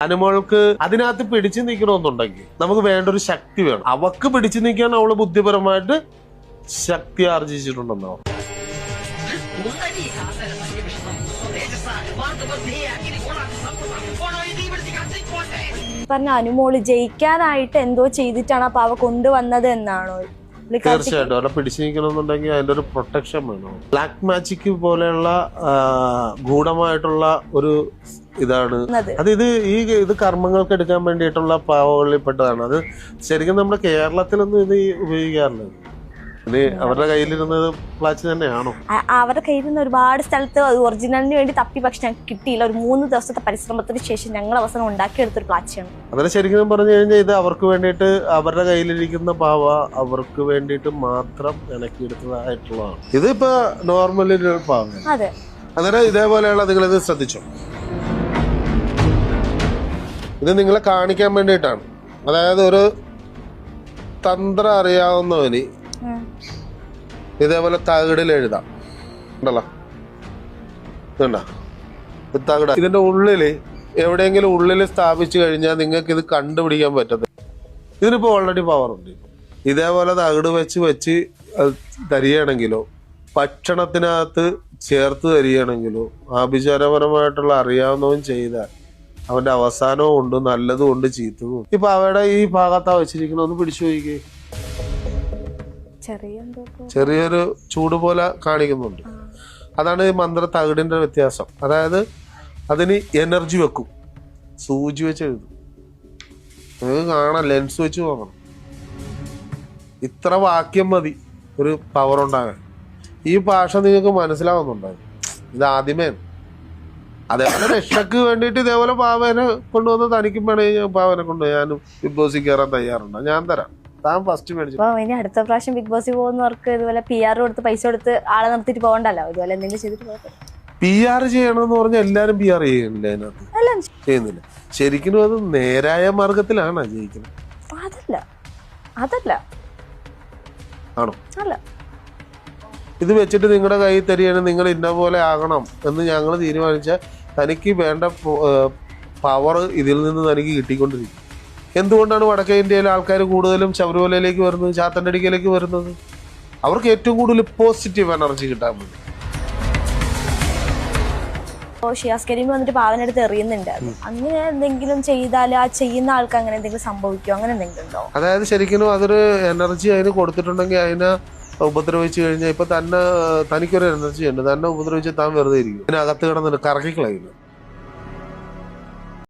അനുമോൾക്ക് അതിനകത്ത് പിടിച്ചു നിൽക്കണമെന്നുണ്ടെങ്കിൽ നമുക്ക് വേണ്ട ഒരു ശക്തി വേണം. അവക്ക് പിടിച്ചു നിൽക്കാൻ അവള് ബുദ്ധിപരമായിട്ട് ശക്തി ആർജിച്ചിട്ടുണ്ടെന്നാവും. പറഞ്ഞ അനുമോള് ജയിക്കാനായിട്ട് എന്തോ ചെയ്തിട്ടാണ് അപ്പൊ അവ കൊണ്ടുവന്നത് എന്നാണോ? തീർച്ചയായിട്ടും അവിടെ പിടിച്ചു നിൽക്കണമെന്നുണ്ടെങ്കിൽ അതിന്റെ ഒരു പ്രൊട്ടക്ഷൻ വേണം. ബ്ലാക്ക് മാജിക് പോലെയുള്ള ഗൂഢമായിട്ടുള്ള ഒരു ഇതാണ് അത്. ഇത് കർമ്മങ്ങൾക്ക് എടുക്കാൻ വേണ്ടിയിട്ടുള്ള പാവകളിൽപ്പെട്ടതാണ്. അത് ശരിക്കും നമ്മുടെ കേരളത്തിലൊന്നും ഇത് ഉപയോഗിക്കാറില്ല. ഇത് അവരുടെ കയ്യിലിരുന്നത് പ്ലാച്ച് തന്നെയാണോ? അവരുടെ കയ്യിൽ നിന്ന് ഒരുപാട് സ്ഥലത്ത് ഒറിജിനലിന് വേണ്ടി തപ്പി, പക്ഷെ ഞങ്ങൾക്ക് കിട്ടിയില്ല. ഒരു 3 ദിവസത്തെ പരിശ്രമത്തിന് ശേഷം ഞങ്ങൾ അവസാനം ഉണ്ടാക്കിയെടുത്തൊരു പ്ലാച്ചാണ്. അതിന് ശരിക്കും പറഞ്ഞു കഴിഞ്ഞാൽ ഇത് അവർക്ക് വേണ്ടിയിട്ട് അവരുടെ കയ്യിലിരിക്കുന്ന പാവ അവർക്ക് വേണ്ടിയിട്ട് മാത്രം ഇണക്കിയെടുത്തതായിട്ടുള്ളതാണ്. ഇതിപ്പോ നോർമലി ഒരു പാവ. അതെ, അന്നേരം ഇതേപോലെയുള്ള നിങ്ങളിത് ശ്രദ്ധിച്ചോ. ഇത് നിങ്ങളെ കാണിക്കാൻ വേണ്ടിയിട്ടാണ്. അതായത് ഒരു തന്ത്രം അറിയാവുന്നവന് ഇതേപോലെ തകിടിൽ എഴുതാം. ഉണ്ടല്ലോ, ഇതുണ്ട തകിട. ഇതിന്റെ ഉള്ളില് എവിടെയെങ്കിലും ഉള്ളില് സ്ഥാപിച്ചു കഴിഞ്ഞാൽ നിങ്ങൾക്ക് ഇത് കണ്ടുപിടിക്കാൻ പറ്റത്തില്ല. ഇതിനിപ്പോ ഓൾറെഡി പവർ ഉണ്ട്. ഇതേപോലെ തകിട് വെച്ച് തരികയാണെങ്കിലോ ഭക്ഷണത്തിനകത്ത് ചേർത്ത് തരികയാണെങ്കിലോ ആഭിചാരപരമായിട്ടുള്ള അറിയാവുന്നവൻ ചെയ്താൽ അവന്റെ അവസാനവും ഉണ്ട്, നല്ലതും ഉണ്ട്, ചീത്തതും. ഇപ്പൊ അവയുടെ ഈ ഭാഗത്താ വെച്ചിരിക്കുന്ന ഒന്ന് പിടിച്ചു നോക്കിക്കേ. ചെറിയൊരു ചൂട് പോലെ കാണിക്കുന്നുണ്ട്. അതാണ് ഈ മന്ത്ര തകിടിന്റെ വ്യത്യാസം. അതായത് അതിന് എനർജി വെക്കും. സൂചി വെച്ച് എഴുതും. നിങ്ങൾക്ക് കാണാം, ലെൻസ് വെച്ച് നോക്കണം. ഇത്ര വാക്യം മതി ഒരു പവർ ഉണ്ടാകാൻ. ഈ ഭാഷ നിങ്ങൾക്ക് മനസ്സിലാവുന്നുണ്ടാകും. ഇത് ആദ്യമേ അതേപോലെ രക്ഷക്ക് വേണ്ടിയിട്ട് ഇതേപോലെ പാവനെ കൊണ്ടുവന്ന് തനിക്കും വേണമെങ്കിൽ പാവനെ കൊണ്ട് ഞാനും ബിഗ് ബോസിൽ കയറാൻ തയ്യാറുണ്ട്. ഞാൻ തരാം. താൻ ഫസ്റ്റ് മേടിച്ചു. അപ്പൊ ഇനി അടുത്ത പ്രാവശ്യം ബിഗ് ബോസിൽ പോകുന്നവർക്ക് ഇതുപോലെ PR കൊടുത്ത് പൈസ കൊടുത്ത് ആളെ നിർത്തിയിട്ട് പോകണ്ടല്ലോ. ഇതുപോലെ എന്തെങ്കിലും ചെയ്തിട്ട് പോകട്ടെ. PR ചെയ്യണമെന്ന് പറഞ്ഞാൽ എല്ലാരും PR ചെയ്യുന്നില്ല, അതിനകത്ത് ചെയ്യുന്നില്ല. ശരിക്കും അത് നേരായ മാർഗത്തിലാണ് ജയിക്കുന്നത്. അതല്ല ആണോ? അല്ല, ഇത് വെച്ചിട്ട് നിങ്ങളുടെ കയ്യിൽ തരികയാണ്, നിങ്ങൾ ഇന്ന പോലെ ആകണം എന്ന് ഞങ്ങൾ തീരുമാനിച്ചാൽ തനിക്ക് വേണ്ട പവർ ഇതിൽ നിന്ന് തനിക്ക് കിട്ടിക്കൊണ്ടിരിക്കും. എന്തുകൊണ്ടാണ് വടക്കേ ഇന്ത്യയിലെ ആൾക്കാർ കൂടുതലും ശബരിമലയിലേക്ക് വരുന്നത്, ചാത്തണ്ടടിക്കലേക്ക് വരുന്നത്? അവർക്ക് ഏറ്റവും കൂടുതൽ പോസിറ്റീവ് എനർജി കിട്ടാൻ വേണ്ടി. ഷിയാസ് കരീം വന്നിട്ട് പാവനെടുത്ത് എറിയുന്നുണ്ട്. അങ്ങനെ എന്തെങ്കിലും ചെയ്താൽ ആ ചെയ്യുന്ന ആൾക്ക് അങ്ങനെ എന്തെങ്കിലും സംഭവിക്കുമോ? അങ്ങനെ എന്തെങ്കിലും ഉണ്ടോ? അതായത് ശരിക്കും അതൊരു എനർജി അതിന് കൊടുത്തിട്ടുണ്ടെങ്കിൽ അതിനെ ഉപദ്രവിച്ചു കഴിഞ്ഞാൽ ഇപ്പൊ തനിക്കൊരു എനർജി ഉണ്ട്. തന്നെ ഉപദ്രവിച്ച് താൻ വെറുതെ ഇരിക്കും. അതിനകത്ത് കിടന്നിട്ട് കറക്കിക്കളയുന്നു.